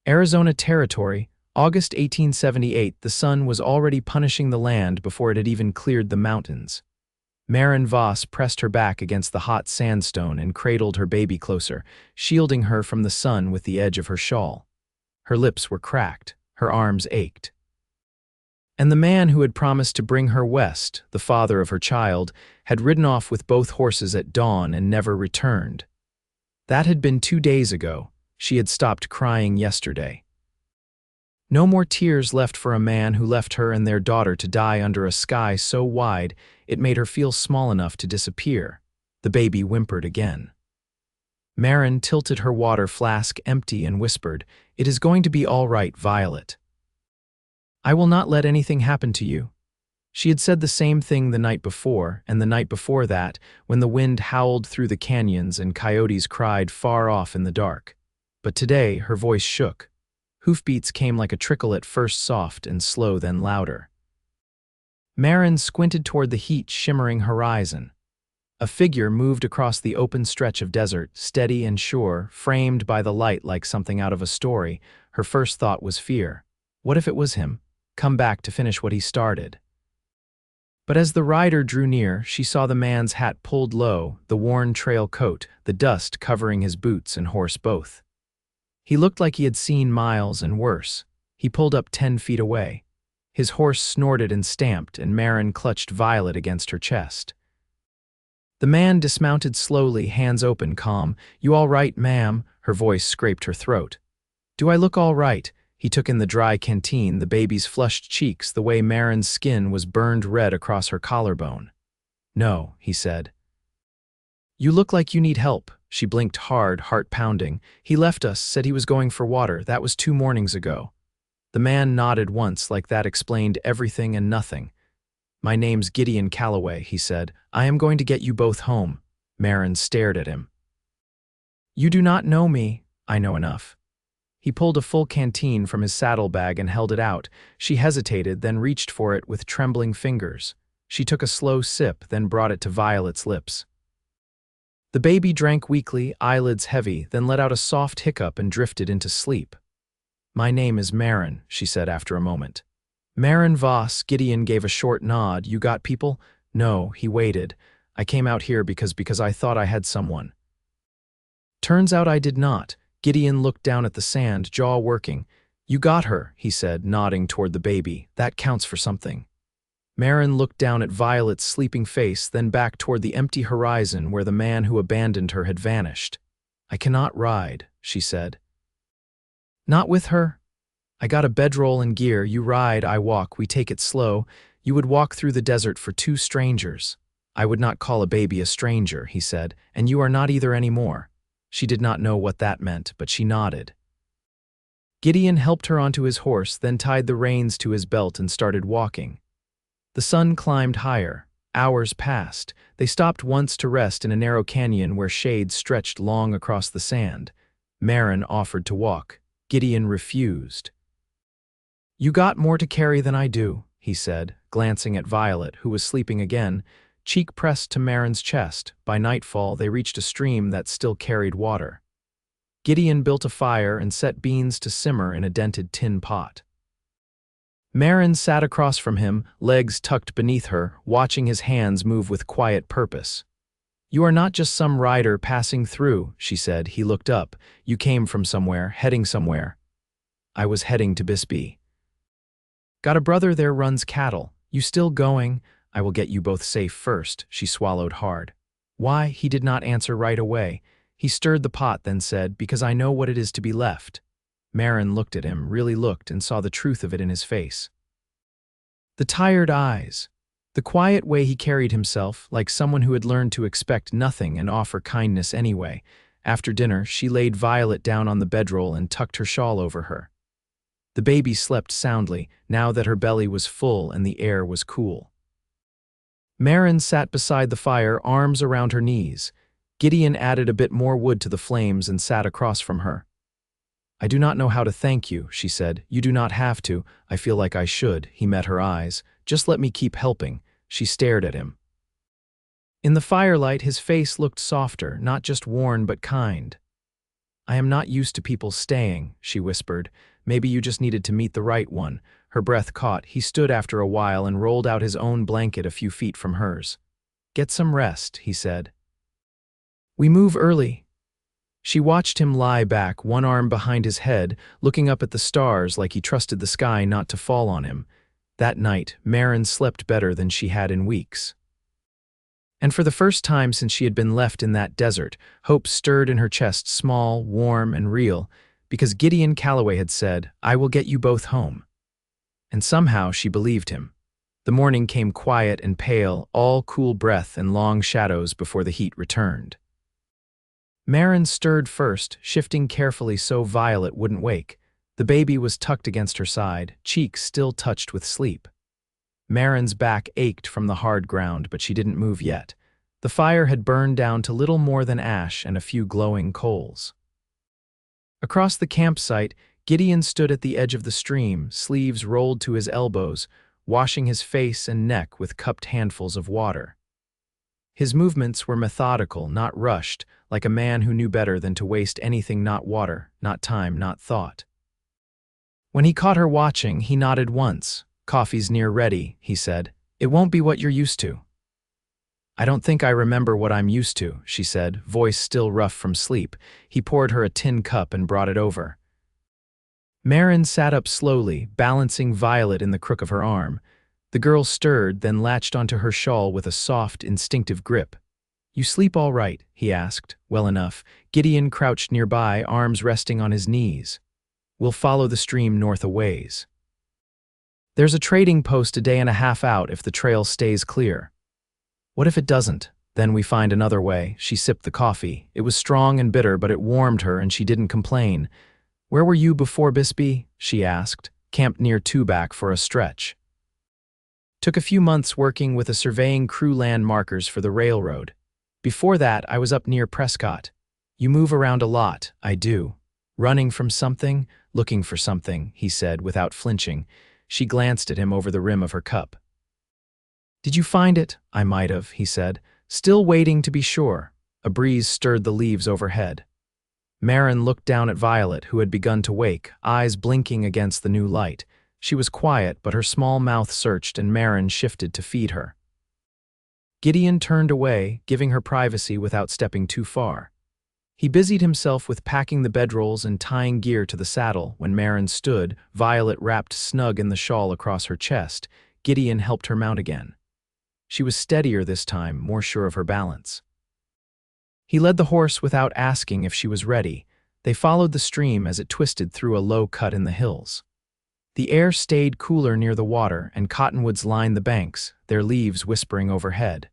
Arizona Territory, August 1878. The sun was already punishing the land before it had even cleared the mountains. Maren Voss pressed her back against the hot sandstone and cradled her baby closer, shielding her from the sun with the edge of her shawl. Her lips were cracked, her arms ached. And the man who had promised to bring her west, the father of her child, had ridden off with both horses at dawn and never returned. That had been 2 days ago. She had stopped crying yesterday. No more tears left for a man who left her and their daughter to die under a sky so wide it made her feel small enough to disappear. The baby whimpered again. Maren tilted her water flask empty and whispered, "It is going to be all right, Violet. I will not let anything happen to you." She had said the same thing the night before, and the night before that, when the wind howled through the canyons and coyotes cried far off in the dark. But today her voice shook. Hoofbeats came like a trickle, at first soft and slow, then louder. Maren squinted toward the heat-shimmering horizon. A figure moved across the open stretch of desert, steady and sure, framed by the light like something out of a story. Her first thought was fear. What if it was him, come back to finish what he started? But as the rider drew near, she saw the man's hat pulled low, the worn trail coat, the dust covering his boots and horse both. He looked like he had seen miles and worse. He pulled up 10 feet away. His horse snorted and stamped, and Maren clutched Violet against her chest. The man dismounted slowly, hands open, calm. "You all right, ma'am?" Her voice scraped her throat. "Do I look all right?" He took in the dry canteen, the baby's flushed cheeks, the way Maren's skin was burned red across her collarbone. "No," he said. "You look like you need help." She blinked hard, heart pounding. "He left us, said he was going for water. That was 2 mornings ago." The man nodded once, like that explained everything and nothing. "My name's Gideon Callaway," he said. "I am going to get you both home." Maren stared at him. "You do not know me." "I know enough." He pulled a full canteen from his saddlebag and held it out. She hesitated, then reached for it with trembling fingers. She took a slow sip, then brought it to Violet's lips. The baby drank weakly, eyelids heavy, then let out a soft hiccup and drifted into sleep. "My name is Maren," she said after a moment. "Maren Voss." Gideon gave a short nod. "You got people?" "No," he waited. "I came out here because I thought I had someone." "Turns out I did not." Gideon looked down at the sand, jaw working. "You got her," he said, nodding toward the baby. "That counts for something." Maren looked down at Violet's sleeping face, then back toward the empty horizon where the man who abandoned her had vanished. "I cannot ride," she said. "Not with her?" "I got a bedroll and gear. You ride, I walk. We take it slow. You would walk through the desert for 2 strangers." "I would not call a baby a stranger," he said, "and you are not either anymore." She did not know what that meant, but she nodded. Gideon helped her onto his horse, then tied the reins to his belt and started walking. The sun climbed higher. Hours passed. They stopped once to rest in a narrow canyon where shade stretched long across the sand. Maren offered to walk. Gideon refused. "You got more to carry than I do," he said, glancing at Violet, who was sleeping again, cheek pressed to Maren's chest. By nightfall, they reached a stream that still carried water. Gideon built a fire and set beans to simmer in a dented tin pot. Maren sat across from him, legs tucked beneath her, watching his hands move with quiet purpose. "You are not just some rider passing through," she said. He looked up. "You came from somewhere, heading somewhere." "I was heading to Bisbee." "Got a brother there, runs cattle. You still going?" "I will get you both safe first." She swallowed hard. "Why?" He did not answer right away. He stirred the pot, then said, "Because I know what it is to be left." Maren looked at him, really looked, and saw the truth of it in his face. The tired eyes. The quiet way he carried himself, like someone who had learned to expect nothing and offer kindness anyway. After dinner, she laid Violet down on the bedroll and tucked her shawl over her. The baby slept soundly, now that her belly was full and the air was cool. Maren sat beside the fire, arms around her knees. Gideon added a bit more wood to the flames and sat across from her. "I do not know how to thank you," she said. "You do not have to. I feel like I should." He met her eyes. "Just let me keep helping." She stared at him. In the firelight, his face looked softer, not just worn but kind. I am not used to people staying, she whispered. Maybe you just needed to meet the right one. Her breath caught. He stood after a while and rolled out his own blanket a few feet from hers. Get some rest, he said. We move early. She watched him lie back, one arm behind his head, looking up at the stars like he trusted the sky not to fall on him. That night, Maren slept better than she had in weeks. And for the first time since she had been left in that desert, hope stirred in her chest, small, warm, and real, because Gideon Callaway had said, "I will get you both home." And somehow she believed him. The morning came quiet and pale, all cool breath and long shadows before the heat returned. Maren stirred first, shifting carefully so Violet wouldn't wake. The baby was tucked against her side, cheeks still touched with sleep. Maren's back ached from the hard ground, but she didn't move yet. The fire had burned down to little more than ash and a few glowing coals. Across the campsite, Gideon stood at the edge of the stream, sleeves rolled to his elbows, washing his face and neck with cupped handfuls of water. His movements were methodical, not rushed, like a man who knew better than to waste anything not water, not time, not thought. When he caught her watching, he nodded once. "Coffee's near ready," he said. "It won't be what you're used to." "I don't think I remember what I'm used to," she said, voice still rough from sleep. He poured her a tin cup and brought it over. Maren sat up slowly, balancing Violet in the crook of her arm. The girl stirred, then latched onto her shawl with a soft, instinctive grip. "You sleep all right?" he asked. "Well enough." Gideon crouched nearby, arms resting on his knees. "We'll follow the stream north a ways. There's a trading post a day and a half out if the trail stays clear." "What if it doesn't? Then we find another way." She sipped the coffee. It was strong and bitter, but it warmed her and she didn't complain. "Where were you before Bisbee?" she asked. "Camped near Tubac for a stretch. Took a few months working with a surveying crew, land markers for the railroad. Before that, I was up near Prescott." "You move around a lot." "I do." "Running from something?" "Looking for something," he said without flinching. She glanced at him over the rim of her cup. "Did you find it?" "I might have," he said, still waiting to be sure. A breeze stirred the leaves overhead. Maren looked down at Violet, who had begun to wake, eyes blinking against the new light. She was quiet, but her small mouth searched and Maren shifted to feed her. Gideon turned away, giving her privacy without stepping too far. He busied himself with packing the bedrolls and tying gear to the saddle. When Maren stood, Violet wrapped snug in the shawl across her chest. Gideon helped her mount again. She was steadier this time, more sure of her balance. He led the horse without asking if she was ready. They followed the stream as it twisted through a low cut in the hills. The air stayed cooler near the water, and cottonwoods lined the banks, their leaves whispering overhead.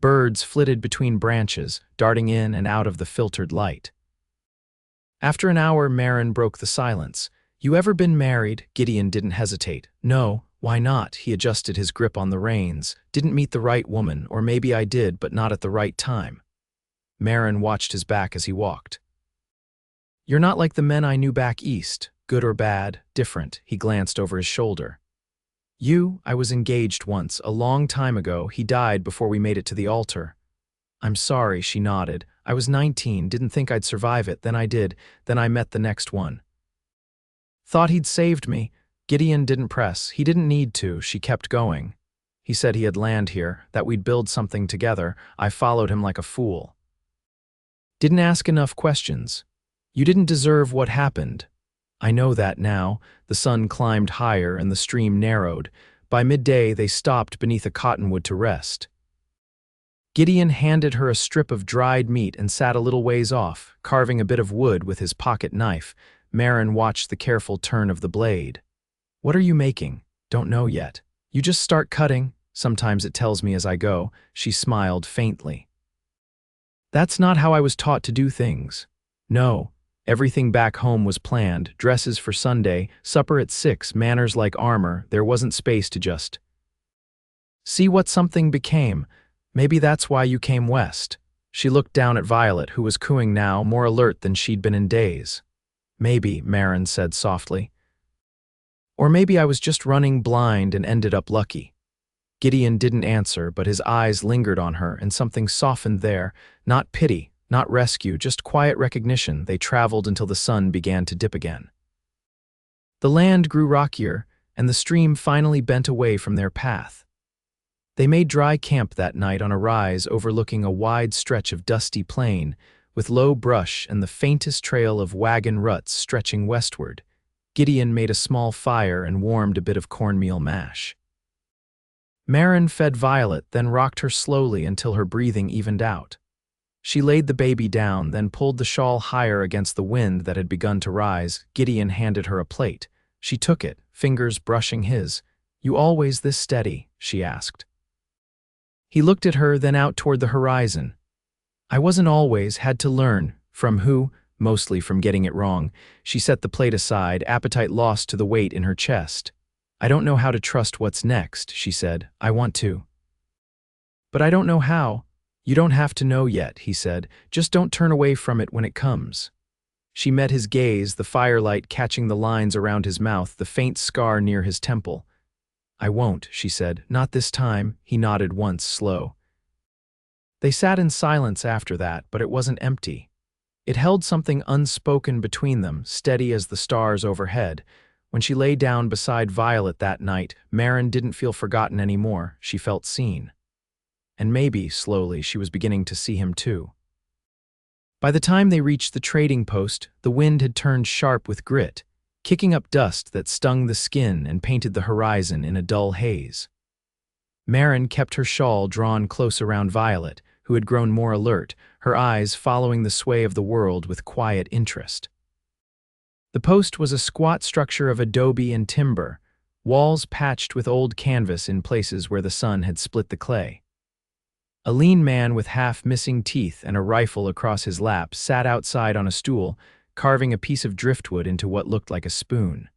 Birds flitted between branches, darting in and out of the filtered light. After an hour, Maren broke the silence. "You ever been married?" Gideon didn't hesitate. "No, why not?" He adjusted his grip on the reins. "Didn't meet the right woman, or maybe I did, but not at the right time." Maren watched his back as he walked. "You're not like the men I knew back east. Good or bad, different." He glanced over his shoulder. I was engaged once, a long time ago. He died before we made it to the altar." "I'm sorry," she nodded. "I was 19, didn't think I'd survive it. Then I did. Then I met the next one. Thought he'd saved me." Gideon didn't press. He didn't need to. She kept going. "He said he had land here, that we'd build something together. I followed him like a fool. Didn't ask enough questions. You didn't deserve what happened. I know that now." The sun climbed higher and the stream narrowed. By midday, they stopped beneath a cottonwood to rest. Gideon handed her a strip of dried meat and sat a little ways off, carving a bit of wood with his pocket knife. Maren watched the careful turn of the blade. "What are you making?" "Don't know yet." "You just start cutting?" "Sometimes it tells me as I go." She smiled faintly. "That's not how I was taught to do things." "No. Everything back home was planned. Dresses for Sunday, supper at 6, manners like armor. There wasn't space to just see what something became. Maybe that's why you came west." She looked down at Violet, who was cooing now, more alert than she'd been in days. "Maybe," Maren said softly. "Or maybe I was just running blind and ended up lucky." Gideon didn't answer, but his eyes lingered on her, and something softened there, not pity, Not rescue, just quiet recognition. They traveled until the sun began to dip again. The land grew rockier, and the stream finally bent away from their path. They made dry camp that night on a rise overlooking a wide stretch of dusty plain, with low brush and the faintest trail of wagon ruts stretching westward. Gideon made a small fire and warmed a bit of cornmeal mash. Maren fed Violet, then rocked her slowly until her breathing evened out. She laid the baby down, then pulled the shawl higher against the wind that had begun to rise. Gideon handed her a plate. She took it, fingers brushing his. "You always this steady?" she asked. He looked at her, then out toward the horizon. "I wasn't always, had to learn." From who? Mostly from getting it wrong. She set the plate aside, appetite lost to the weight in her chest. "I don't know how to trust what's next," she said. "I want to. But I don't know how." "You don't have to know yet," he said. "Just don't turn away from it when it comes." She met his gaze, the firelight catching the lines around his mouth, the faint scar near his temple. "I won't," she said. "Not this time." He nodded once, slow. They sat in silence after that, but it wasn't empty. It held something unspoken between them, steady as the stars overhead. When she lay down beside Violet that night, Maren didn't feel forgotten anymore. She felt seen. And maybe, slowly, she was beginning to see him too. By the time they reached the trading post, the wind had turned sharp with grit, kicking up dust that stung the skin and painted the horizon in a dull haze. Maren kept her shawl drawn close around Violet, who had grown more alert, her eyes following the sway of the world with quiet interest. The post was a squat structure of adobe and timber, walls patched with old canvas in places where the sun had split the clay. A lean man with half-missing teeth and a rifle across his lap sat outside on a stool, carving a piece of driftwood into what looked like a spoon.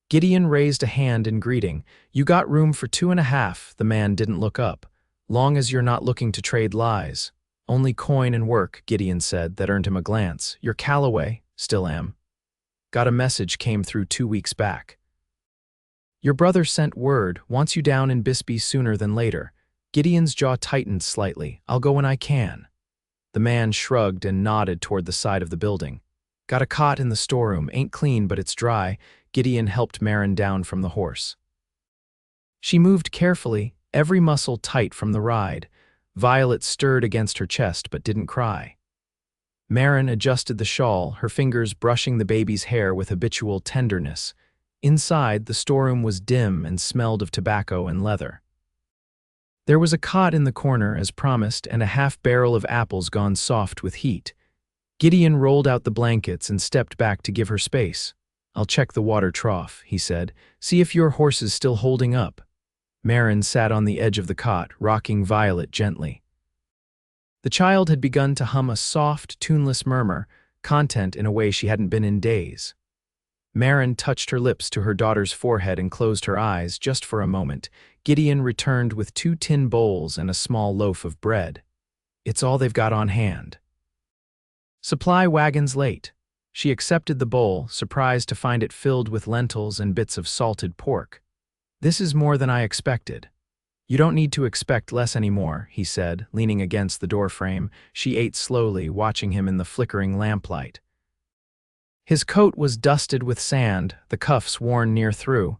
Gideon raised a hand in greeting. "You got room for 2.5, the man didn't look up. "Long as you're not looking to trade lies." "Only coin and work," Gideon said, that earned him a glance. "You're Callaway?" "Still am." "Got a message came through 2 weeks back. Your brother sent word, wants you down in Bisbee sooner than later." Gideon's jaw tightened slightly. "I'll go when I can." The man shrugged and nodded toward the side of the building. "Got a cot in the storeroom, ain't clean but it's dry." Gideon helped Maren down from the horse. She moved carefully, every muscle tight from the ride. Violet stirred against her chest but didn't cry. Maren adjusted the shawl, her fingers brushing the baby's hair with habitual tenderness. Inside, the storeroom was dim and smelled of tobacco and leather. There was a cot in the corner, as promised, and a half-barrel of apples gone soft with heat. Gideon rolled out the blankets and stepped back to give her space. "I'll check the water trough," he said. "See if your horse is still holding up." Maren sat on the edge of the cot, rocking Violet gently. The child had begun to hum a soft, tuneless murmur, content in a way she hadn't been in days. Maren touched her lips to her daughter's forehead and closed her eyes just for a moment. Gideon returned with 2 tin bowls and a small loaf of bread. "It's all they've got on hand." "Supply wagon's late." She accepted the bowl, surprised to find it filled with lentils and bits of salted pork. "This is more than I expected." "You don't need to expect less anymore," he said, leaning against the doorframe. She ate slowly, watching him in the flickering lamplight. His coat was dusted with sand, the cuffs worn near through.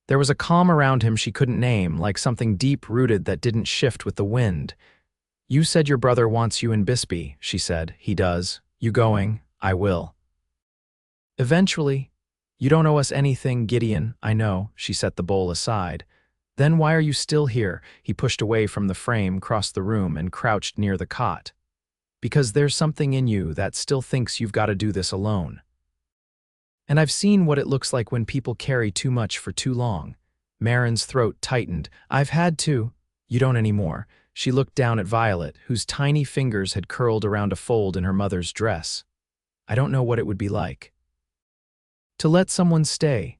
There was a calm around him she couldn't name, like something deep-rooted that didn't shift with the wind. "You said your brother wants you in Bisbee," she said. "He does. You going?" "I will." "Eventually." "You don't owe us anything, Gideon." "I know." She set the bowl aside. "Then why are you still here?" He pushed away from the frame, crossed the room, and crouched near the cot. "Because there's something in you that still thinks you've got to do this alone. And I've seen what it looks like when people carry too much for too long." Maren's throat tightened. "I've had to." "You don't anymore." She looked down at Violet, whose tiny fingers had curled around a fold in her mother's dress. "I don't know what it would be like to let someone stay."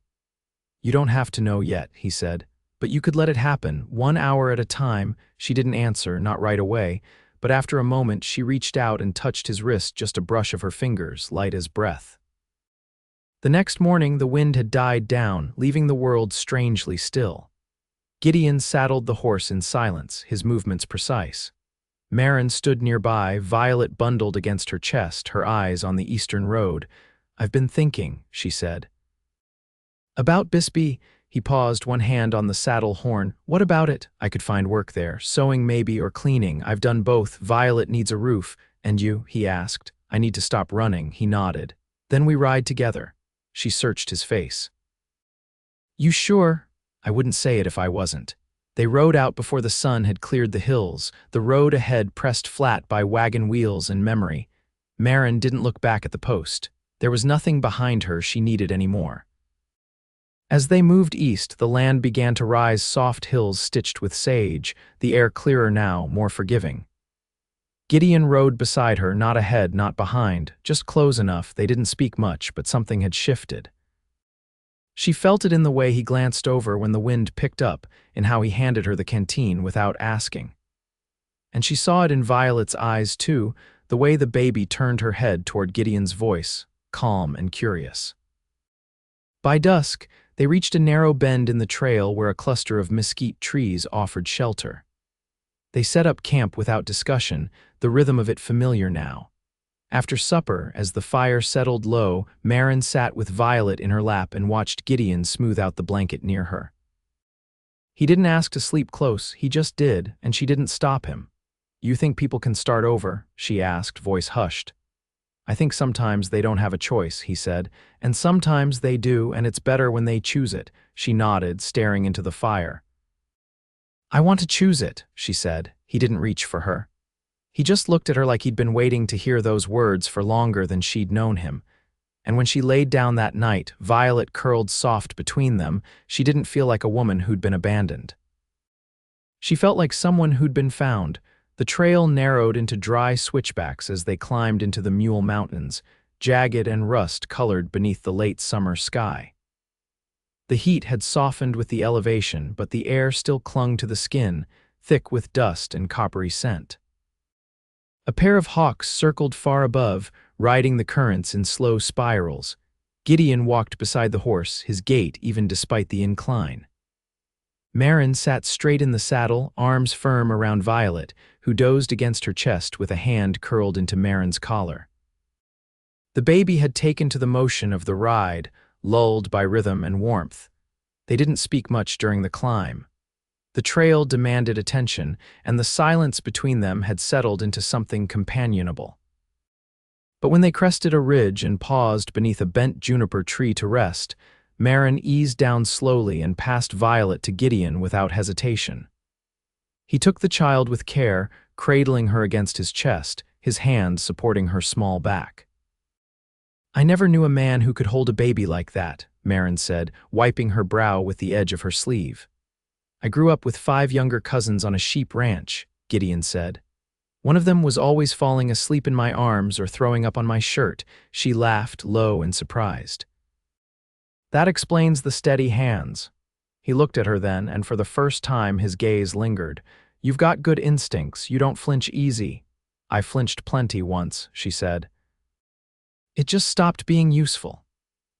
"You don't have to know yet," he said. "But you could let it happen, 1 hour at a time." She didn't answer, not right away, but after a moment she reached out and touched his wrist, just a brush of her fingers, light as breath. The next morning the wind had died down, leaving the world strangely still. Gideon saddled the horse in silence, his movements precise. Maren stood nearby, Violet bundled against her chest, her eyes on the eastern road. "I've been thinking," she said. "About Bisbee?" He paused, one hand on the saddle horn. "What about it? I could find work there. Sewing maybe, or cleaning. I've done both. Violet needs a roof. And you?" he asked. "I need to stop running." He nodded. "Then we ride together." She searched his face. "You sure?" "I wouldn't say it if I wasn't." They rode out before the sun had cleared the hills, the road ahead pressed flat by wagon wheels and memory. Maren didn't look back at the post. There was nothing behind her she needed anymore. As they moved east, the land began to rise, soft hills stitched with sage, the air clearer now, more forgiving. Gideon rode beside her, not ahead, not behind, just close enough. They didn't speak much, but something had shifted. She felt it in the way he glanced over when the wind picked up, in how he handed her the canteen without asking. And she saw it in Violet's eyes too, the way the baby turned her head toward Gideon's voice, calm and curious. By dusk, they reached a narrow bend in the trail where a cluster of mesquite trees offered shelter. They set up camp without discussion, the rhythm of it familiar now. After supper, as the fire settled low, Maren sat with Violet in her lap and watched Gideon smooth out the blanket near her. He didn't ask to sleep close, he just did, and she didn't stop him. "You think people can start over?" she asked, voice hushed. "I think sometimes they don't have a choice," he said, "and sometimes they do, and it's better when they choose it." She nodded, staring into the fire. "I want to choose it," she said. He didn't reach for her. He just looked at her like he'd been waiting to hear those words for longer than she'd known him. And when she laid down that night, Violet curled soft between them, she didn't feel like a woman who'd been abandoned. She felt like someone who'd been found. The trail narrowed into dry switchbacks as they climbed into the Mule Mountains, jagged and rust-colored beneath the late summer sky. The heat had softened with the elevation, but the air still clung to the skin, thick with dust and coppery scent. A pair of hawks circled far above, riding the currents in slow spirals. Gideon walked beside the horse, his gait even despite the incline. Maren sat straight in the saddle, arms firm around Violet, who dozed against her chest with a hand curled into Maren's collar. The baby had taken to the motion of the ride, lulled by rhythm and warmth. They didn't speak much during the climb. The trail demanded attention, and the silence between them had settled into something companionable. But when they crested a ridge and paused beneath a bent juniper tree to rest, Maren eased down slowly and passed Violet to Gideon without hesitation. He took the child with care, cradling her against his chest, his hands supporting her small back. "I never knew a man who could hold a baby like that," Maren said, wiping her brow with the edge of her sleeve. "I grew up with 5 younger cousins on a sheep ranch," Gideon said. "One of them was always falling asleep in my arms or throwing up on my shirt." She laughed, low and surprised. "That explains the steady hands." He looked at her then, and for the first time his gaze lingered. "You've got good instincts, you don't flinch easy." "I flinched plenty once," she said. "It just stopped being useful."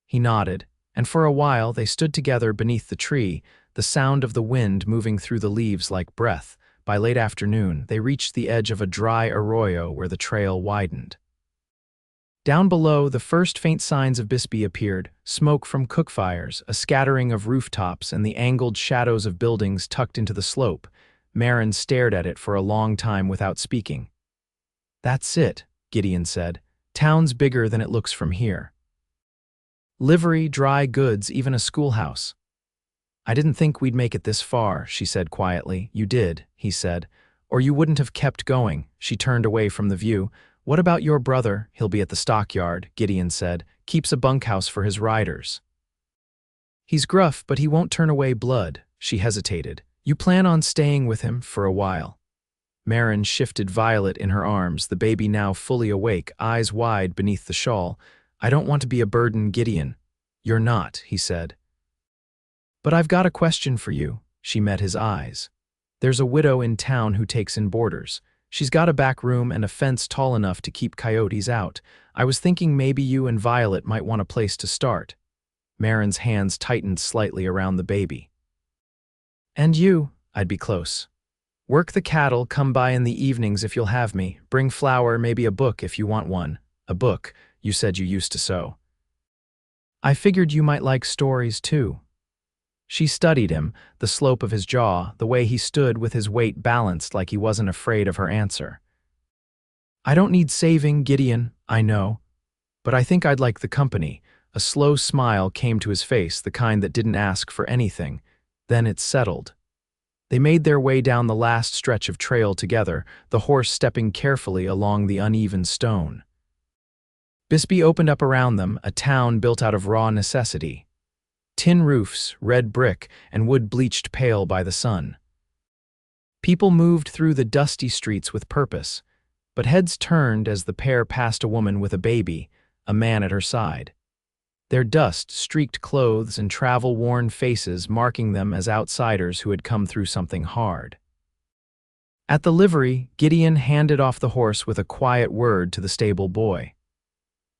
He nodded, and for a while they stood together beneath the tree, the sound of the wind moving through the leaves like breath. By late afternoon, they reached the edge of a dry arroyo where the trail widened. Down below, the first faint signs of Bisbee appeared, smoke from cook fires, a scattering of rooftops, and the angled shadows of buildings tucked into the slope. Maren stared at it for a long time without speaking. "That's it," Gideon said. "Town's bigger than it looks from here. Livery, dry goods, even a schoolhouse." "I didn't think we'd make it this far," she said quietly. "You did," he said. "Or you wouldn't have kept going." She turned away from the view. "What about your brother?" "He'll be at the stockyard," Gideon said. "Keeps a bunkhouse for his riders." "He's gruff, but he won't turn away blood." She hesitated. "You plan on staying with him for a while?" Maren shifted Violet in her arms, the baby now fully awake, eyes wide beneath the shawl. "I don't want to be a burden, Gideon." "You're not," he said. "But I've got a question for you." She met his eyes. "There's a widow in town who takes in boarders. She's got a back room and a fence tall enough to keep coyotes out. I was thinking maybe you and Violet might want a place to start." Maren's hands tightened slightly around the baby. "And you?" "I'd be close." Work the cattle, come by in the evenings if you'll have me. Bring flour, maybe a book if you want one. A book, you said you used to sew. I figured you might like stories too. She studied him, the slope of his jaw, the way he stood with his weight balanced like he wasn't afraid of her answer. I don't need saving, Gideon, I know. But I think I'd like the company. A slow smile came to his face, the kind that didn't ask for anything. Then it settled. They made their way down the last stretch of trail together, the horse stepping carefully along the uneven stone. Bisbee opened up around them, a town built out of raw necessity. Tin roofs, red brick, and wood bleached pale by the sun. People moved through the dusty streets with purpose, but heads turned as the pair passed a woman with a baby, a man at her side. Their dust-streaked clothes and travel-worn faces marking them as outsiders who had come through something hard. At the livery, Gideon handed off the horse with a quiet word to the stable boy.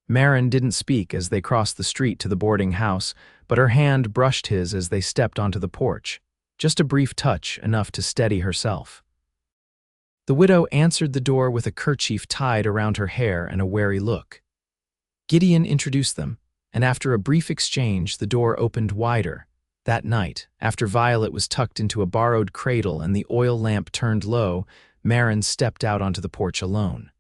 Maren didn't speak as they crossed the street to the boarding house, but her hand brushed his as they stepped onto the porch, just a brief touch enough to steady herself. The widow answered the door with a kerchief tied around her hair and a wary look. Gideon introduced them, and after a brief exchange, the door opened wider. That night, after Violet was tucked into a borrowed cradle and the oil lamp turned low, Maren stepped out onto the porch alone.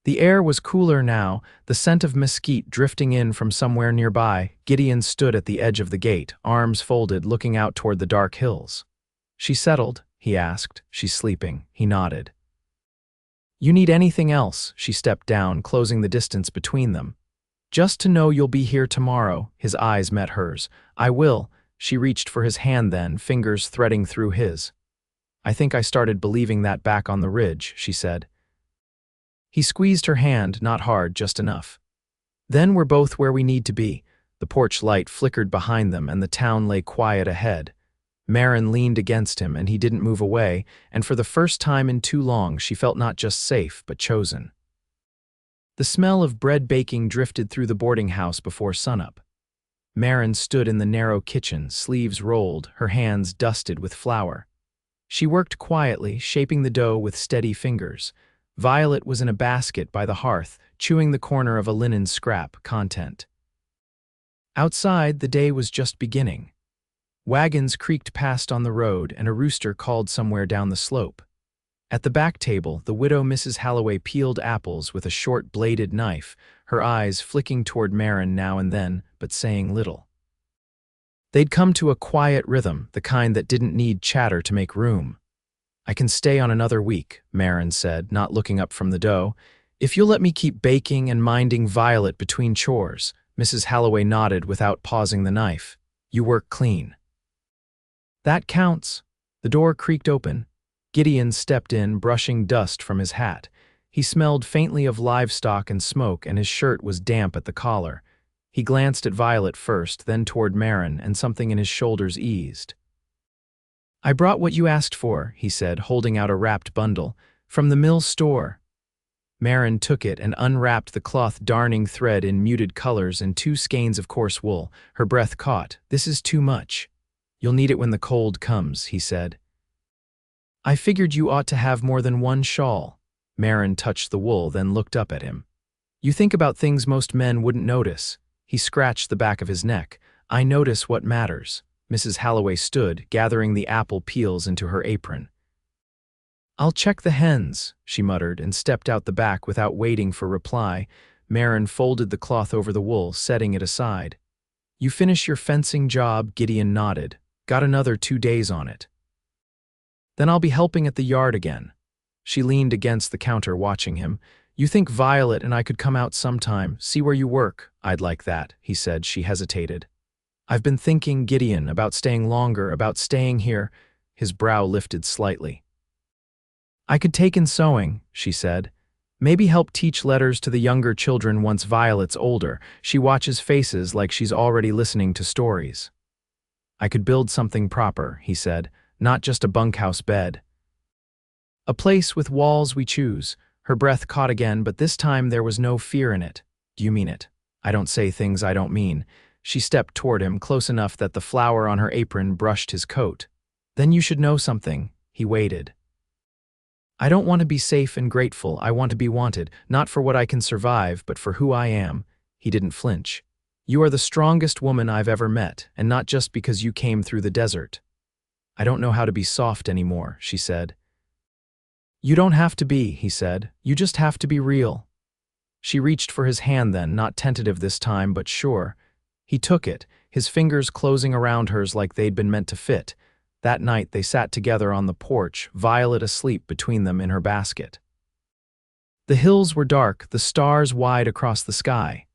The air was cooler now, the scent of mesquite drifting in from somewhere nearby. Gideon stood at the edge of the gate, arms folded, looking out toward the dark hills. She settled, he asked. She's sleeping, he nodded. You need anything else? She stepped down, closing the distance between them. Just to know you'll be here tomorrow. His eyes met hers. I will. She reached for his hand then, fingers threading through his. I think I started believing that back on the ridge, she said. He squeezed her hand, not hard, just enough. Then we're both where we need to be. The porch light flickered behind them and the town lay quiet ahead. Maren leaned against him and he didn't move away, and for the first time in too long she felt not just safe, but chosen. The smell of bread baking drifted through the boarding house before sunup. Maren stood in the narrow kitchen, sleeves rolled, her hands dusted with flour. She worked quietly, shaping the dough with steady fingers. Violet was in a basket by the hearth, chewing the corner of a linen scrap, content. Outside, the day was just beginning. Wagons creaked past on the road and a rooster called somewhere down the slope. At the back table, the widow Mrs. Callaway peeled apples with a short bladed knife, her eyes flicking toward Maren now and then, but saying little. They'd come to a quiet rhythm, the kind that didn't need chatter to make room. I can stay on another week, Maren said, not looking up from the dough. If you'll let me keep baking and minding Violet between chores. Mrs. Callaway nodded without pausing the knife. You work clean. That counts. The door creaked open. Gideon stepped in, brushing dust from his hat. He smelled faintly of livestock and smoke, and his shirt was damp at the collar. He glanced at Violet first, then toward Maren, and something in his shoulders eased. I brought what you asked for, he said, holding out a wrapped bundle. From the mill store. Maren took it and unwrapped the cloth darning thread in muted colors and 2 skeins of coarse wool. Her breath caught. This is too much. You'll need it when the cold comes, he said. I figured you ought to have more than one shawl. Maren touched the wool, then looked up at him. You think about things most men wouldn't notice. He scratched the back of his neck. I notice what matters. Mrs. Callaway stood, gathering the apple peels into her apron. I'll check the hens, she muttered, and stepped out the back without waiting for reply. Maren folded the cloth over the wool, setting it aside. You finish your fencing job, Gideon nodded. Got another 2 days on it. Then I'll be helping at the yard again. She leaned against the counter, watching him. You think Violet and I could come out sometime, see where you work? I'd like that, he said. She hesitated. I've been thinking, Gideon, about staying longer, about staying here. His brow lifted slightly. I could take in sewing, she said. Maybe help teach letters to the younger children once Violet's older. She watches faces like she's already listening to stories. I could build something proper, he said, not just a bunkhouse bed. A place with walls we choose. Her breath caught again, but this time there was no fear in it. Do you mean it? I don't say things I don't mean. She stepped toward him, close enough that the flour on her apron brushed his coat. Then you should know something. He waited. "I don't want to be safe and grateful, I want to be wanted, not for what I can survive, but for who I am." He didn't flinch. "You are the strongest woman I've ever met, and not just because you came through the desert." "I don't know how to be soft anymore," she said. "You don't have to be," he said. "You just have to be real." She reached for his hand then, not tentative this time, but sure. He took it, his fingers closing around hers like they'd been meant to fit. That night they sat together on the porch, Violet asleep between them in her basket. The hills were dark, the stars wide across the sky.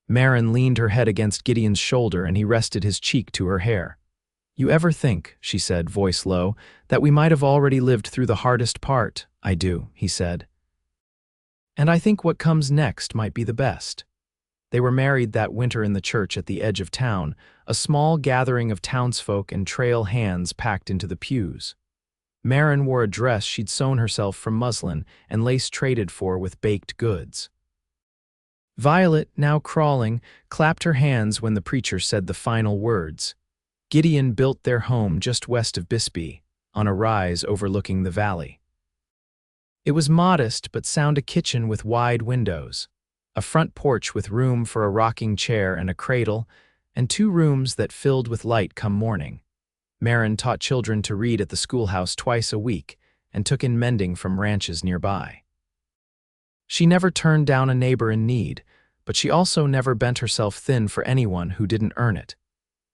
Maren leaned her head against Gideon's shoulder and he rested his cheek to her hair. "You ever think," she said, voice low, "that we might have already lived through the hardest part?" "I do," he said. "And I think what comes next might be the best." They were married that winter in the church at the edge of town, a small gathering of townsfolk and trail hands packed into the pews. Maren wore a dress she'd sewn herself from muslin and lace traded for with baked goods. Violet, now crawling, clapped her hands when the preacher said the final words. Gideon built their home just west of Bisbee, on a rise overlooking the valley. It was modest but sound a kitchen with wide windows, a front porch with room for a rocking chair and a cradle, and 2 rooms that filled with light come morning. Maren taught children to read at the schoolhouse twice a week and took in mending from ranches nearby. She never turned down a neighbor in need, but she also never bent herself thin for anyone who didn't earn it.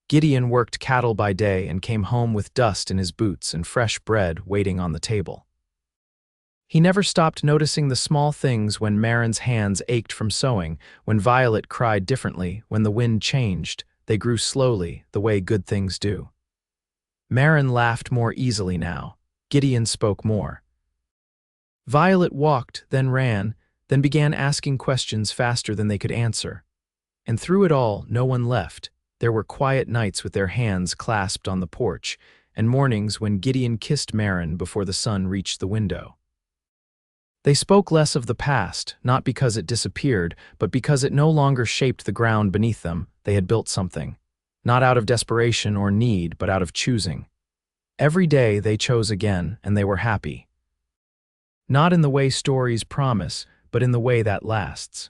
Gideon worked cattle by day and came home with dust in his boots and fresh bread waiting on the table. He never stopped noticing the small things: when Maren's hands ached from sewing, when Violet cried differently, when the wind changed, they grew slowly, the way good things do. Maren laughed more easily now. Gideon spoke more. Violet walked, then ran, then began asking questions faster than they could answer. And through it all, no one left. There were quiet nights with their hands clasped on the porch, and mornings when Gideon kissed Maren before the sun reached the window. They spoke less of the past, not because it disappeared, but because it no longer shaped the ground beneath them. They had built something, not out of desperation or need, but out of choosing. Every day they chose again, and they were happy. Not in the way stories promise, but in the way that lasts.